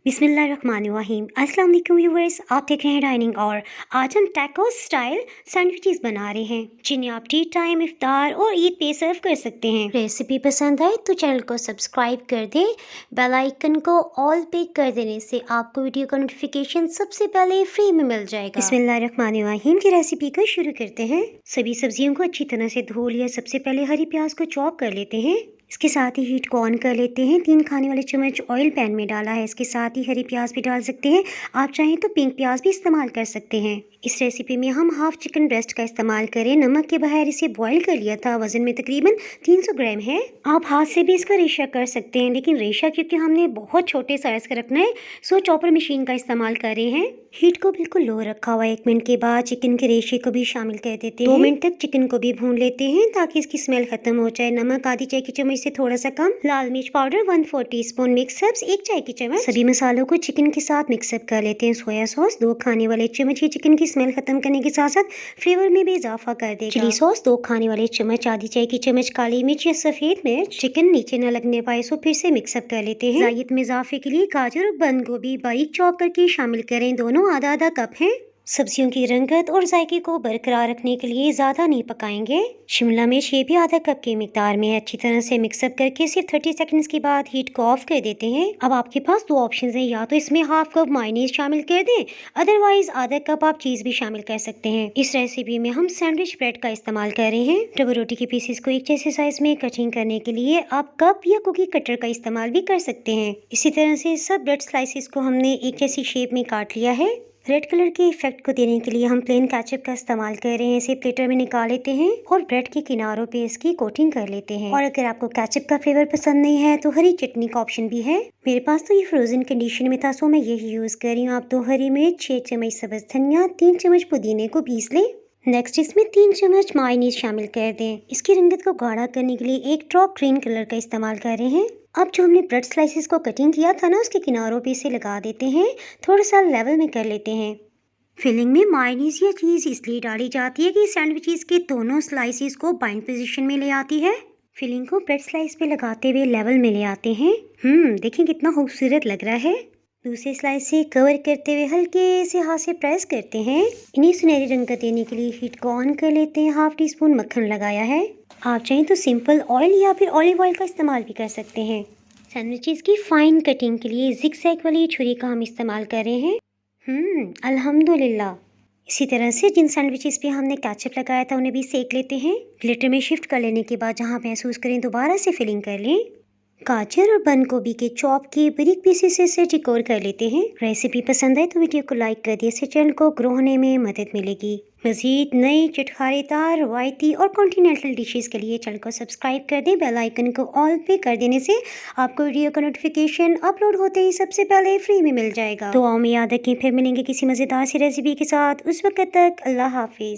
बिस्मिल्लाहिर्रहमानिर्रहीम। अस्सलाम वालेकुम व्यूअर्स, आप देख रहे हैं डाइनिंग और आज हम टैको स्टाइल सैंडविचेस बना रहे हैं जिन्हें आप टी टाइम, इफ्तार और ईद पे सर्व कर सकते हैं। रेसिपी पसंद आए तो चैनल को सब्सक्राइब कर दें। बेल आइकन को ऑल पे कर देने से आपको वीडियो का नोटिफिकेशन सबसे पहले फ्री में मिल जाएगा। बिस्मिल्लाहिर्रहमानिर्रहीम की रेसिपी को शुरू करते हैं। सभी सब्जियों को अच्छी तरह से धो लिया। सबसे पहले हरी प्याज को चॉप कर लेते हैं। इसके साथ ही हीट को ऑन कर लेते हैं। 3 खाने वाले चम्मच ऑयल पैन में डाला है। इसके साथ ही हरी प्याज भी डाल सकते हैं, आप चाहें तो पिंक प्याज भी इस्तेमाल कर सकते हैं। इस रेसिपी में हम हाफ चिकन ब्रेस्ट का इस्तेमाल करें। नमक के बगैर इसे बॉईल कर लिया था। वजन में तकरीबन 300 ग्राम है। आप हाथ से भी इसका रेशा कर सकते हैं, लेकिन रेशा क्योंकि हमने बहुत छोटे साइज का रखना है सो चॉपर मशीन का इस्तेमाल कर रहे हैं। हीट को बिल्कुल लो रखा हुआ है। 1 मिनट के बाद चिकन के रेशे को भी शामिल कर देते हैं। 2 मिनट तक चिकन को भी भून लेते हैं ताकि इसकी स्मेल खत्म हो जाए। नमक आधी चाय की चम्मच से थोड़ा सा कम। लाल मिर्च पाउडर 1/4 टीस्पून। मिक्स हर्ब्स 1 चाय की चम्मच। सभी मसालों को चिकन के साथ मिक्सअप कर लेते हैं। सोया सॉस 2 खाने वाले चम्मच। ये चिकन की स्मेल खत्म करने के साथ साथ फ्लेवर में भी इजाफा कर देगा। चिली सॉस 2 खाने वाले चम्मच। आधी चाय की चम्मच काली मिर्च या सफेद मिर्च। चिकन नीचे न लगने पाए सो फिर से मिक्सअप कर लेते हैं। जायद में इजाफे के लिए गाजर और बंद गोभी बारीक चॉप करके शामिल करें। दोनों आधा आधा कप है। सब्जियों की रंगत और जायके को बरकरार रखने के लिए ज़्यादा नहीं पकाएंगे। शिमला मिर्च ये भी आधा कप के मिकदार में है। अच्छी तरह से मिक्सअप करके सिर्फ 30 सेकंड्स के बाद हीट को ऑफ कर देते हैं। अब आपके पास 2 ऑप्शन हैं, या तो इसमें हाफ कप मायोनीज शामिल कर दें, अदरवाइज आधा कप आप चीज़ भी शामिल कर सकते हैं। इस रेसिपी में हम सैंडविच ब्रेड का इस्तेमाल कर रहे हैं। डबल रोटी के पीसेस को एक जैसे साइज में कटिंग करने के लिए आप कप या कुकी कटर का इस्तेमाल भी कर सकते हैं। इसी तरह से सब ब्रेड स्लाइसिस को हमने एक जैसी शेप में काट लिया है। रेड कलर के इफेक्ट को देने के लिए हम प्लेन केचप का इस्तेमाल कर रहे हैं। इसे प्लेटर में निकाल लेते हैं और ब्रेड के किनारों पे इसकी कोटिंग कर लेते हैं। और अगर आपको केचप का फ्लेवर पसंद नहीं है तो हरी चटनी का ऑप्शन भी है। मेरे पास तो ये फ्रोजन कंडीशन में था सो मैं यही यूज कर रही हूँ। आप 2 हरी मिर्च, 6 चम्मच सब्ज धनिया, 3 चम्मच पुदीने को पीस लें। नेक्स्ट इसमें 3 चम्मच मायोनीज शामिल कर दें। इसकी रंगत को गाढ़ा करने के लिए 1 ड्रॉप ग्रीन कलर का इस्तेमाल कर रहे हैं। अब जो हमने ब्रेड स्लाइसेस को कटिंग किया था ना, उसके किनारों पे इसे लगा देते हैं। थोड़ा सा लेवल में कर लेते हैं। फिलिंग में मायोनीज या चीज़ इसलिए डाली जाती है कि सैंडविचेस के दोनों स्लाइसेस को बाइंड पोजीशन में ले आती है। फिलिंग को ब्रेड स्लाइस पे लगाते हुए लेवल में ले आते हैं। देखिए कितना खूबसूरत लग रहा है। दूसरे स्लाइस से कवर करते हुए हल्के से हाथ से प्रेस करते हैं। इन्हें सुनहरी रंगत देने के लिए हीट को ऑन कर लेते हैं। हाफ टी स्पून मक्खन लगाया है। आप चाहें तो सिंपल ऑयल या फिर ऑलिव ऑयल का इस्तेमाल भी कर सकते हैं। सैंडविचेस की फाइन कटिंग के लिए जिगजैग वाली छुरी का हम इस्तेमाल कर रहे हैं। अल्हम्दुलिल्लाह। इसी तरह से जिन सैंडविचेस पे हमने केचप लगाया था उन्हें भी सेक लेते हैं। ग्लिटर में शिफ्ट कर लेने के बाद जहां महसूस करें दोबारा से फिलिंग कर लें। गाजर और बंद गोभी के चॉप के बारीक पीसेस से डेकोर कर लेते हैं। रेसिपी पसंद आए तो वीडियो को लाइक कर दिए, इससे चैनल को ग्रो होने में मदद मिलेगी। मजीद नई चटखारेदार रवायती और कॉन्टिनेंटल डिशेस के लिए चैनल को सब्सक्राइब कर दें। बेल आइकन को ऑल पे कर देने से आपको वीडियो का नोटिफिकेशन अपलोड होते ही सबसे पहले फ्री में मिल जाएगा। दुआओं में याद रखें, फिर मिलेंगे किसी मज़ेदार सी रेसिपी के साथ। उस वक्त तक अल्लाह हाफिज़।